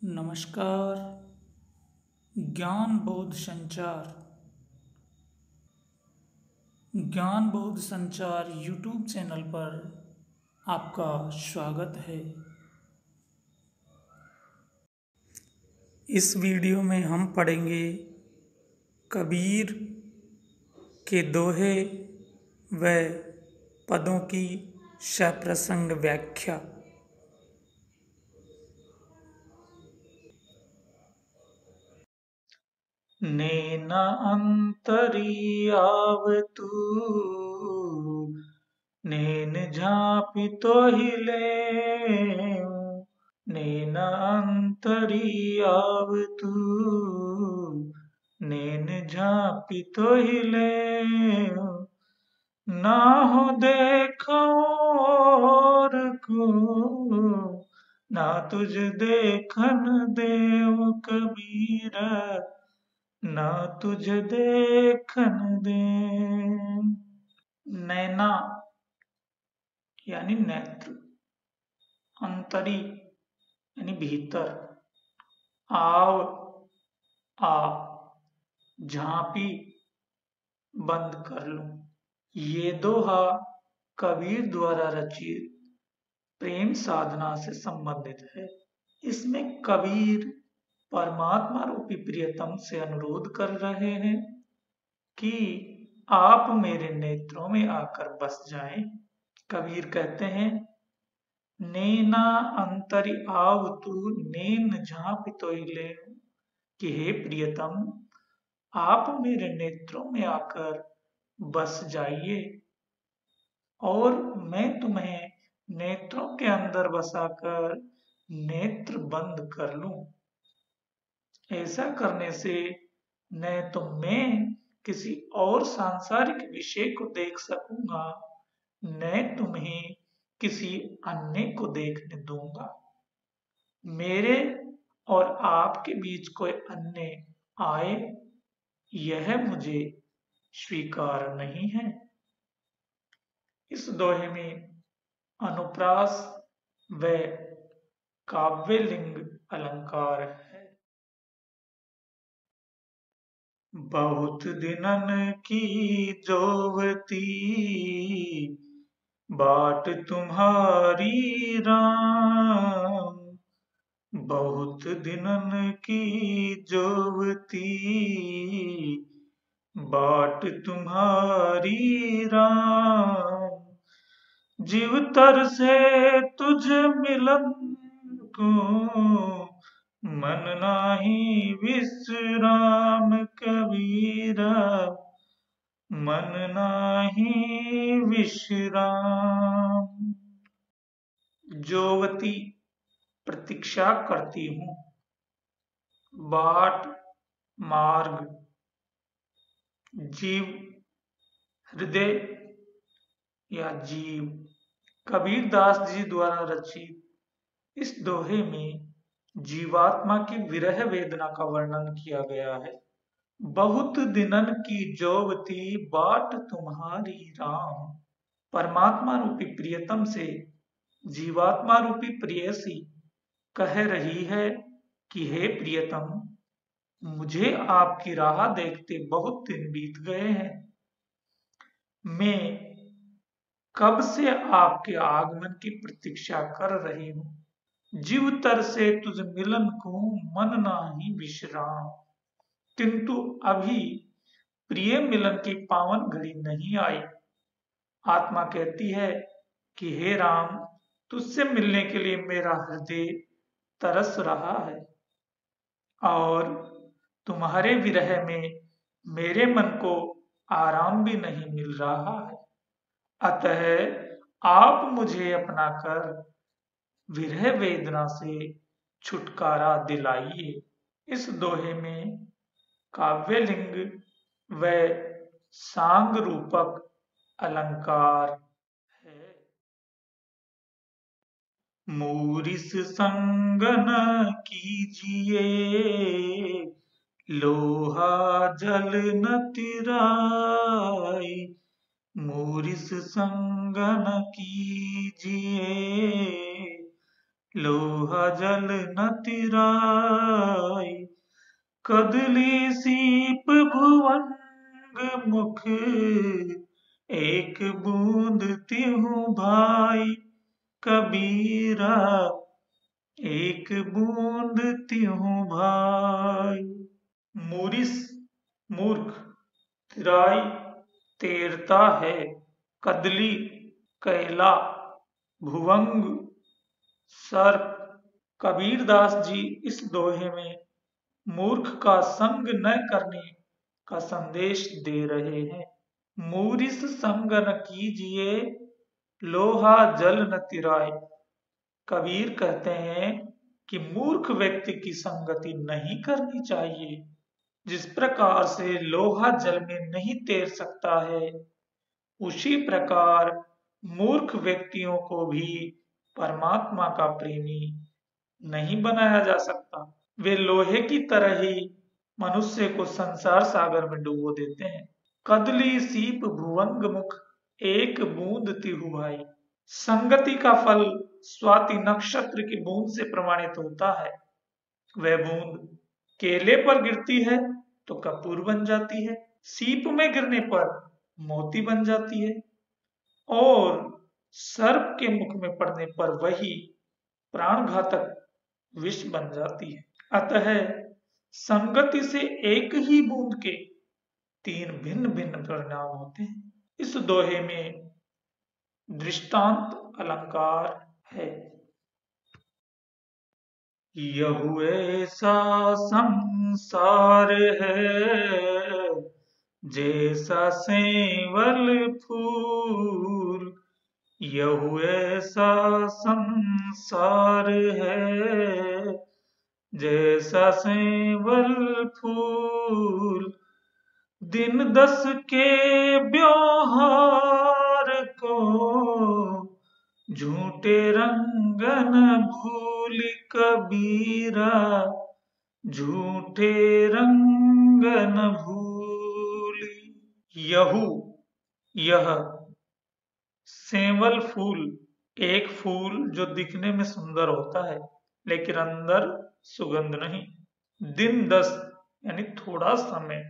नमस्कार। ज्ञान बौद्ध संचार ज्ञान बौद्ध संचार यूट्यूब चैनल पर आपका स्वागत है। इस वीडियो में हम पढ़ेंगे कबीर के दोहे व पदों की सप्रसंग व्याख्या। नैना अंतरी आवतू नैन झांपी तो हिले, नैना अंतरी आवतू नैन झांपी तो हिले, ना हो देखो और को ना तुझ देखन देव कबीर, ना तुझ देखन दे। नैना यानी नेत्र, अंतरी यानी भीतर, आव आ, झांपी बंद कर लूं। ये दोहा कबीर द्वारा रचित प्रेम साधना से संबंधित है। इसमें कबीर परमात्मा रूपी प्रियतम से अनुरोध कर रहे हैं कि आप मेरे नेत्रों में आकर बस जाएं। कबीर कहते हैं, नैना अंतरि आवतु नैन झांपितोई ले, कि हे प्रियतम आप मेरे नेत्रों में आकर बस जाइए और मैं तुम्हें नेत्रों के अंदर बसाकर नेत्र बंद कर लूं। ऐसा करने से न तो मैं किसी और सांसारिक विषय को देख सकूंगा, न तुम्हें किसी अन्य को देखने दूंगा। मेरे और आपके बीच कोई अन्य आए, यह मुझे स्वीकार नहीं है। इस दोहे में अनुप्रास व काव्यलिंग अलंकार है। बहुत दिनन की जोवती बाट तुम्हारी राम, बहुत दिनन की जोवती बाट तुम्हारी राम, जीव तर से तुझ मिलन को मन नाही विश्राम कबीरा, मन नाही विश्राम। जोवती प्रतीक्षा करती हूं, बाट मार्ग, जीव हृदय या जीव। कबीरदास जी द्वारा रचित इस दोहे में जीवात्मा की विरह वेदना का वर्णन किया गया है। बहुत दिनन की जोवती बाट तुम्हारी राम, परमात्मा रूपी प्रियतम से जीवात्मा रूपी प्रेयसी कह रही है कि हे प्रियतम, मुझे आपकी राह देखते बहुत दिन बीत गए हैं। मैं कब से आपके आगमन की प्रतीक्षा कर रही हूं। जीव तर से तुझ मिलन को मन नाही विश्राम, किंतु अभी प्रिय मिलन की पावन घड़ी नहीं आई। आत्मा कहती है कि हे राम, तुझसे मिलने के लिए मेरा हृदय तरस रहा है और तुम्हारे विरह में मेरे मन को आराम भी नहीं मिल रहा है। अतः आप मुझे अपनाकर विरह वेदना से छुटकारा दिलाइए। इस दोहे में काव्यलिंग व सांग रूपक अलंकार है। मूरिस संगन कीजिए, लोहा जल न तिराई, मूरिस संगन कीजिए, लोहा जल न तिराय, कदली सीप भुवंग मुख, एक बूंद तिहु भाई कबीरा, एक बूंद त्यों भाई। मूरिस मूर्ख, तिराई तैरता है, कदली कैला, भुवंग सर्प। कबीरदास जी इस दोहे में मूर्ख का संग न करने का संदेश दे रहे हैं। मूरिस संग न कीजिए, लोहा जल न तिराए। कबीर कहते हैं कि मूर्ख व्यक्ति की संगति नहीं करनी चाहिए। जिस प्रकार से लोहा जल में नहीं तैर सकता है, उसी प्रकार मूर्ख व्यक्तियों को भी परमात्मा का प्रेमी नहीं बनाया जा सकता। वे लोहे की तरह ही मनुष्य को संसार सागर में डुबो देते हैं। कदली सीप भुवंग मुख, एक बूंद तिहु भाई। संगति का फल स्वाति नक्षत्र की बूंद से प्रमाणित होता है। वह बूंद केले पर गिरती है तो कपूर बन जाती है, सीप में गिरने पर मोती बन जाती है, और सर्प के मुख में पड़ने पर वही प्राणघातक विष बन जाती है। अतः संगति से एक ही बूंद के तीन भिन्न भिन्न परिणाम होते हैं। इस दोहे में दृष्टांत अलंकार है। यहु ऐसा संसार है, जैसा सेवल फूल। यहु ऐसा संसार है, जैसा सेवल फूल। दिन दस के ब्योहार को, झूठे रंगन भूल कबीरा, झूठे रंगन भूली। यहू यह सेवल फूल, एक फूल जो दिखने में सुंदर होता है लेकिन अंदर सुगंध नहीं। दिन दस यानी थोड़ा समय।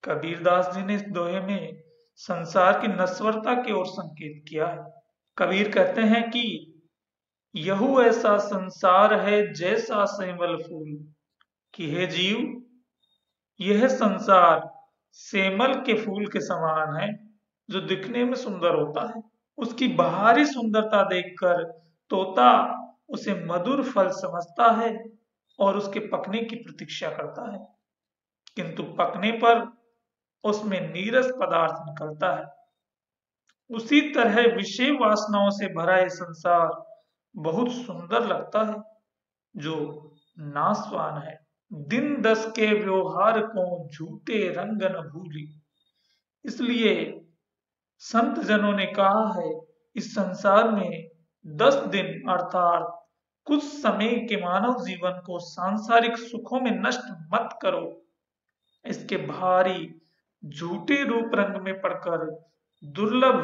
कबीरदास जी ने इस दोहे में संसार की नश्वरता की ओर संकेत किया है। कबीर कहते हैं कि यहू ऐसा संसार है जैसा सेमल फूल, कि हे जीव, यह संसार सेमल के फूल के समान है जो दिखने में सुंदर होता है। उसकी बाहरी सुंदरता देखकर तोता उसे मधुर फल समझता है और उसके पकने की प्रतीक्षा करता है, किंतु पकने पर उसमें नीरस पदार्थ निकलता है। उसी तरह विषय वासनाओं से भरा यह संसार बहुत सुंदर लगता है जो नाशवान है। दिन दस के व्यवहार को, झूठे रंग न भूली। इसलिए संत जनों ने कहा है, इस संसार में 10 दिन अर्थात कुछ समय के मानव जीवन को सांसारिक सुखों में नष्ट मत करो। इसके भारी झूठे रूप रंग में पड़कर दुर्लभ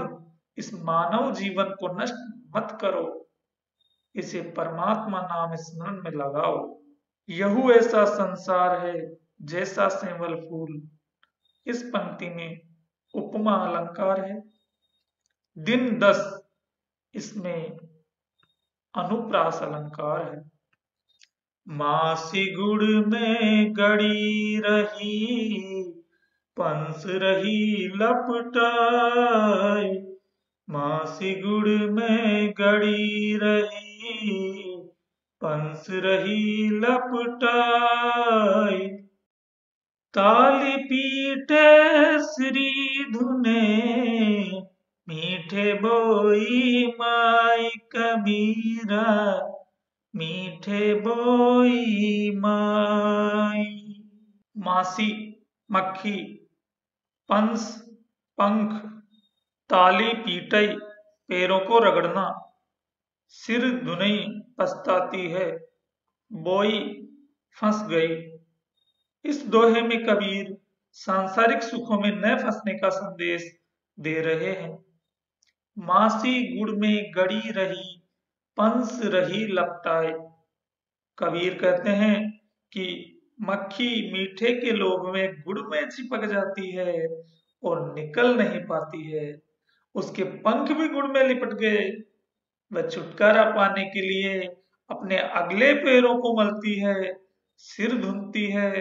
इस मानव जीवन को नष्ट मत करो, इसे परमात्मा नाम स्मरण में लगाओ। यहू ऐसा संसार है जैसा सेवल फूल। इस पंक्ति में उपमा अलंकार है। दिन 10 इसमें अनुप्रास अलंकार है। मासी गुड़ में गड़ी रही, पंस रही लपटाई। मासी गुड़ में गड़ी रही, पंस रही लपटाई। ताली पीटे श्री धुने, मीठे बोई माई कबीरा, मीठे बोई माई। मासी मक्खी, पंस पंख, ताली पीटई पैरों को रगड़ना, सिर धुनई पछताती है, बोई फंस गई। इस दोहे में कबीर सांसारिक सुखों में न फंसने का संदेश दे रहे हैं। मासी गुड़ में गड़ी रही, पंस रही लपटाए। कबीर कहते हैं कि मक्खी मीठे के लोभ में गुड़ में चिपक जाती है और निकल नहीं पाती है। उसके पंख भी गुड़ में लिपट गए। वह छुटकारा पाने के लिए अपने अगले पैरों को मलती है, सिर धुनती है,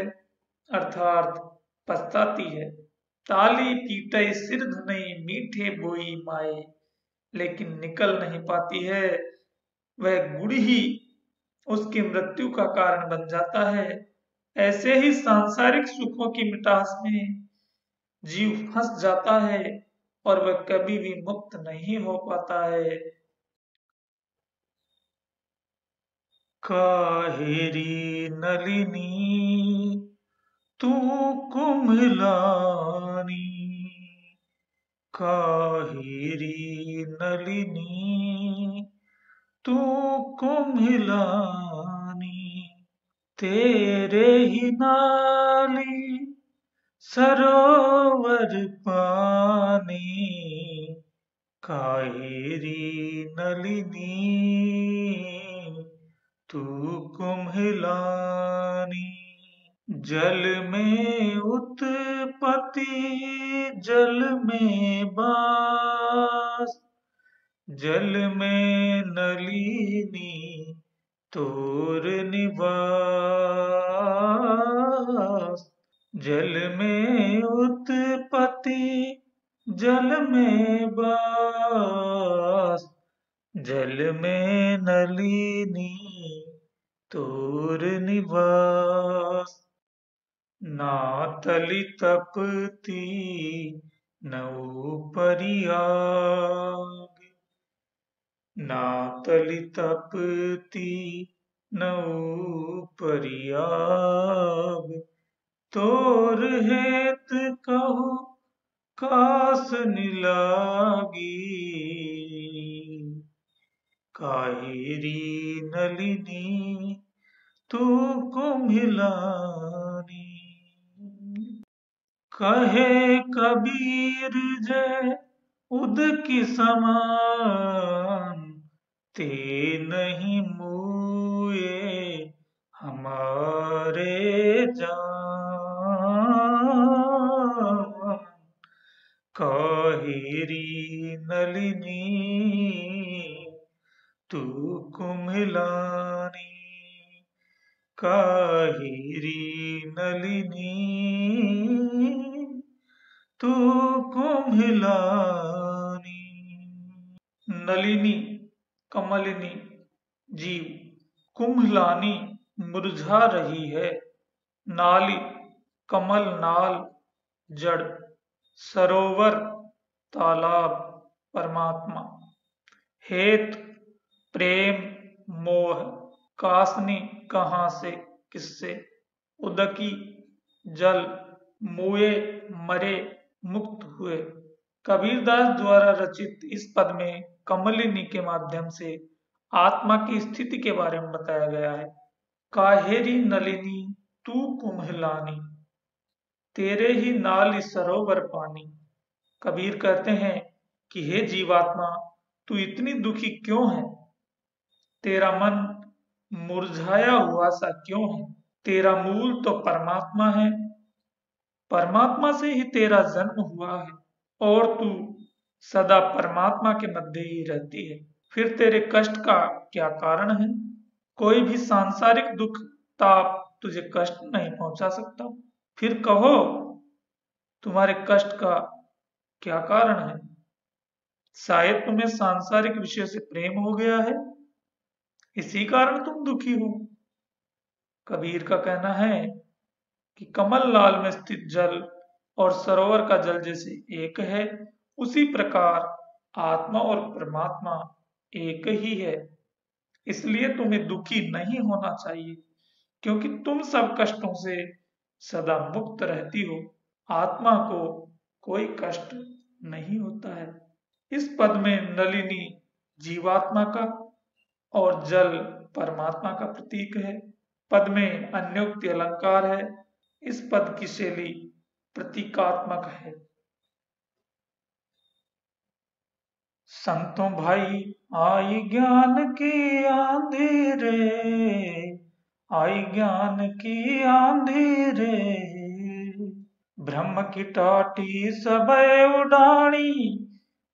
अर्थात पछताती है। ताली पीटई सिर धुनई मीठे बोई माए, लेकिन निकल नहीं पाती है। वह गुड़ ही उसकी मृत्यु का कारण बन जाता है। ऐसे ही सांसारिक सुखों की मिठास में जीव फंस जाता है और वह कभी भी मुक्त नहीं हो पाता है। काहेरी नलिनी तू कुम्हलानी, काहेरी नलिनी तू कुम्हलानी, तेरे ही नाली सरोवर पानी, काहेरी नलिनी तू कुम्हलानी। जल में उत्पत्ति जल में बास, जल में नलिनी तोर निवास। जल में उत्पत्ति जल में बास, जल में नलिनी तोर निवास। ना तली तपती न ऊपरी आग, ना तली तपती न ऊपरी आग, तोर हेत कहो कास निलागी, काहेरी नलिनी तू कुम्हलानी। कहे कबीर जय उद की समान, ते नहीं मुए हमारे जान, काहेरी नलिनी तू कुम्हलानी, काहेरी नलिनी तू कुम्हलानी। नलिनी कमलिनी जीव, कुम्हलानी मुरझा रही है। नाली कमल नाल जड़, सरोवर तालाब परमात्मा, हेत प्रेम मोह, कासनी कहाँ से किससे, उदकी जल, मुए मरे मुक्त हुए। कबीरदास द्वारा रचित इस पद में कमलिनी के माध्यम से आत्मा की स्थिति के बारे में बताया गया है। काहेरी नलिनी तू कुम्हलानी, तेरे ही नाल सरोवर पानी। कबीर कहते हैं कि हे जीवात्मा, तू इतनी दुखी क्यों है? तेरा मन मुरझाया हुआ सा क्यों है? तेरा मूल तो परमात्मा है, परमात्मा से ही तेरा जन्म हुआ है और तू सदा परमात्मा के मध्य ही रहती है। फिर तेरे कष्ट का क्या कारण है? कोई भी सांसारिक दुख ताप तुझे कष्ट नहीं पहुंचा सकता। फिर कहो, तुम्हारे कष्ट का क्या कारण है? शायद तुम्हें सांसारिक विषय से प्रेम हो गया है, इसी कारण तुम दुखी हो। कबीर का कहना है कि कमल लाल में स्थित जल और सरोवर का जल जैसे एक है, उसी प्रकार आत्मा और परमात्मा एक ही है। इसलिए तुम्हें दुखी नहीं होना चाहिए, क्योंकि तुम सब कष्टों से सदा मुक्त रहती हो। आत्मा को कोई कष्ट नहीं होता है। इस पद में नलिनी जीवात्मा का और जल परमात्मा का प्रतीक है। पद में अन्योक्ति अलंकार है। इस पद की शैली प्रतीकात्मक है। संतों भाई आई ज्ञान की आंधी रे, आई ज्ञान की आंधी रे, ब्रह्म की टाटी सबे उडानी,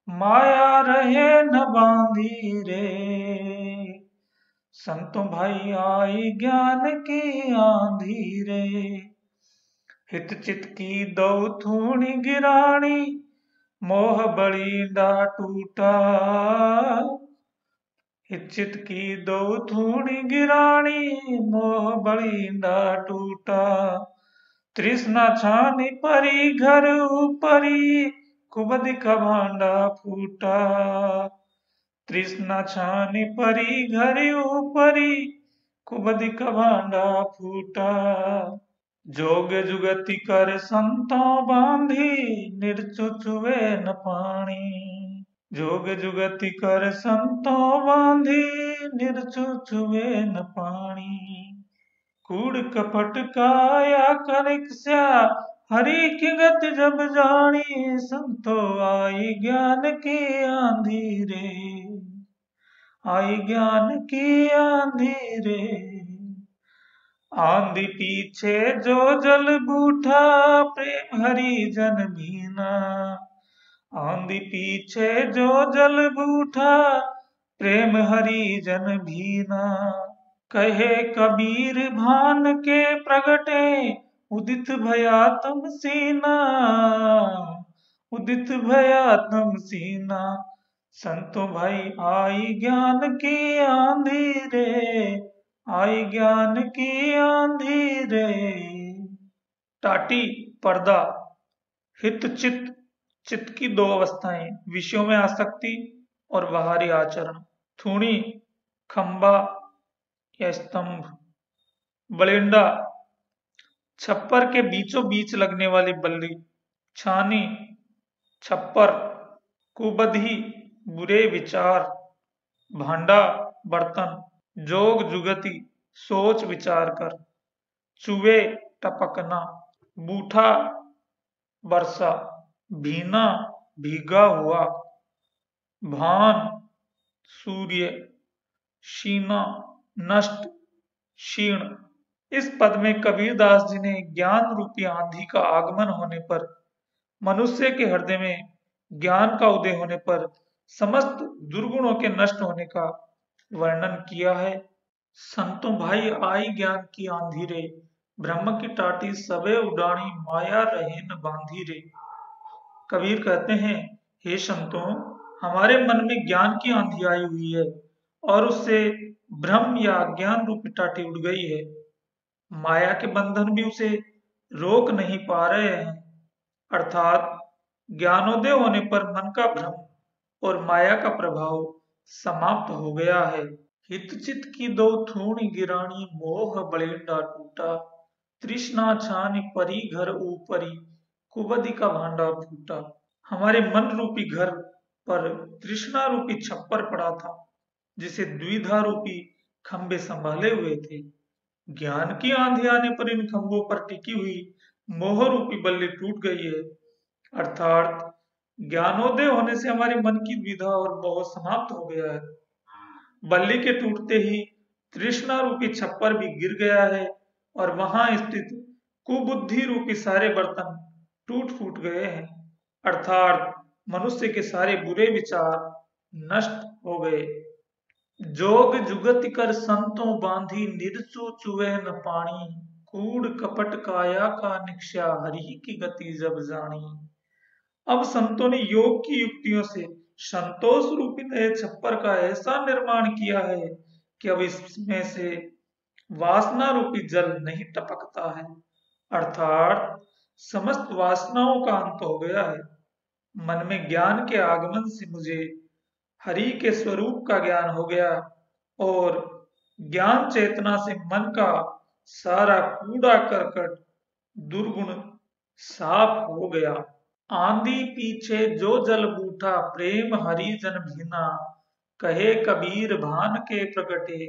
माया रहे न बांधी रे। संतों भाई आई ज्ञान की आंधी रे, हित चित की दो थूणी गिरानी, मोह बलिंदा टूटा, हित चित की दो थूणी गिरानी, मोह बलिंदा टूटा, तृष्णा छानी परी घर ऊपरी, कुबद का भांडा फूटा, तृष्णा छानी परी घर ऊपरी, कुबद का भांडा फूटा, जोग जुगति कर संतों बांधी, निर्चुचुवे न पानी, जोग जुगति कर संतों बांधी, निर्चुचुवे न पानी, कूड़ कपट काया कनिक्स्या, हरि की गति जब जानी, संतो आई ज्ञान की आंधी रे, आई ज्ञान की आंधी रे, आंधी पीछे जो जल बूठा, प्रेम हरि जन भीना, आंधी पीछे जो जल बूठा, प्रेम हरि जन भीना, कहे कबीर भान के प्रगटे, उदित भया तम सीना, उदित भया तम सीना, संतों भाई आई ज्ञान की आंधी रे, आई ज्ञान की आंधी रे। टाटी पर्दा, हित चित, चित्त की दो अवस्थाएं, विषयों में आसक्ति और बाहरी आचरण, थूणी खंबा या स्तंभ, बलिंडा छप्पर के बीचों बीच लगने वाली बल्ली, छानी छप्पर, कुबधी बुरे विचार, भांडा बर्तन, जोग जुगति सोच विचार कर, चुवे टपकना, बूठा वर्षा, भीना भीगा हुआ, भान सूर्य, शीना नष्ट क्षीण। इस पद में कबीरदास जी ने ज्ञान रूपी आंधी का आगमन होने पर, मनुष्य के हृदय में ज्ञान का उदय होने पर समस्त दुर्गुणों के नष्ट होने का वर्णन किया है। संतों भाई आई ज्ञान की आंधी रे, ब्रह्म की टाटी सबे उडानी, माया रहे न बांधी रे। कबीर कहते हैं, हे संतों, हमारे मन में ज्ञान की आंधी आई हुई है और उससे भ्रम या ज्ञान रूपी टाटी उड़ गई है। माया के बंधन भी उसे रोक नहीं पा रहे हैं, अर्थात ज्ञानोदय होने पर मन का भ्रम और माया का प्रभाव समाप्त हो गया है। हित चित की दो थूणी गिरानी, मोह बलिंडा टूटा, तृष्णा छानी परी घर ऊपरी, कुबदी का भांडा फूटा। हमारे मन रूपी घर पर तृष्णा रूपी छप्पर पड़ा था, जिसे द्विधा रूपी खंबे संभाले हुए थे। ज्ञान की आंधी आने पर इन खंभों पर टिकी हुई मोह रूपी बल्ली टूट गई है, अर्थात ज्ञानोदय होने से हमारे मन की द्विधा और मोह समाप्त हो गया है। बल्ली के टूटते ही तृष्णा रूपी छप्पर भी गिर गया है और वहां स्थित कुबुद्धि रूपी सारे बर्तन टूट फूट गए हैं, अर्थात मनुष्य के सारे बुरे विचार नष्ट हो गए। जोग जुगति कर संतों बांधी, निर्चु चुवे न पानी, कूड़ कपट काया का निक्ष्या, हरि की गति जब जानी। अब संतों ने योग की युक्तियों से संतोष रूपी नए छप्पर का ऐसा निर्माण किया है कि अब इसमें से वासना रूपी जल नहीं टपकता है, अर्थात समस्त वासनाओं का अंत हो गया है। मन में ज्ञान के आगमन से मुझे हरि के स्वरूप का ज्ञान हो गया और ज्ञान चेतना से मन का सारा कूड़ा करकट दुर्गुण साफ हो गया। आंधी पीछे जो जल बूठा, प्रेम हरि जन भीना, कहे कबीर भान के प्रगटे,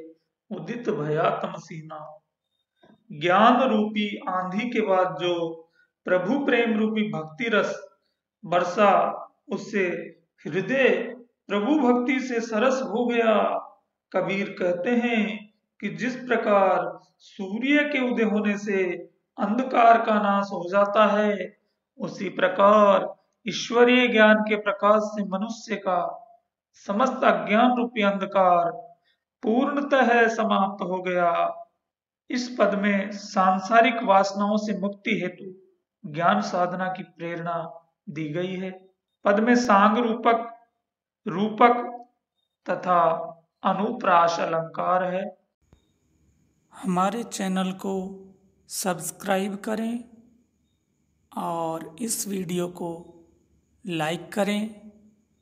उदित भया तमसीना। ज्ञान रूपी आंधी के बाद जो प्रभु प्रेम रूपी भक्ति रस बरसा, उससे हृदय प्रभु भक्ति से सरस हो गया। कबीर कहते हैं कि जिस प्रकार सूर्य के उदय होने से अंधकार का नाश हो जाता है, उसी प्रकार ईश्वरीय ज्ञान के प्रकाश से मनुष्य का समस्त अज्ञान रूपी अंधकार पूर्णतः समाप्त हो गया। इस पद में सांसारिक वासनाओं से मुक्ति हेतु ज्ञान साधना की प्रेरणा दी गई है। पद में सांग रूपक, रूपक तथा अनुप्रास अलंकार है। हमारे चैनल को सब्सक्राइब करें और इस वीडियो को लाइक करें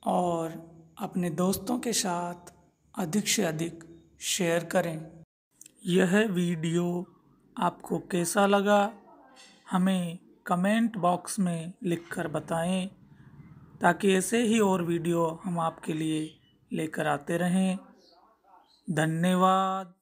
और अपने दोस्तों के साथ अधिक से अधिक शेयर करें। यह वीडियो आपको कैसा लगा हमें कमेंट बॉक्स में लिखकर बताएं, ताकि ऐसे ही और वीडियो हम आपके लिए लेकर आते रहें। धन्यवाद।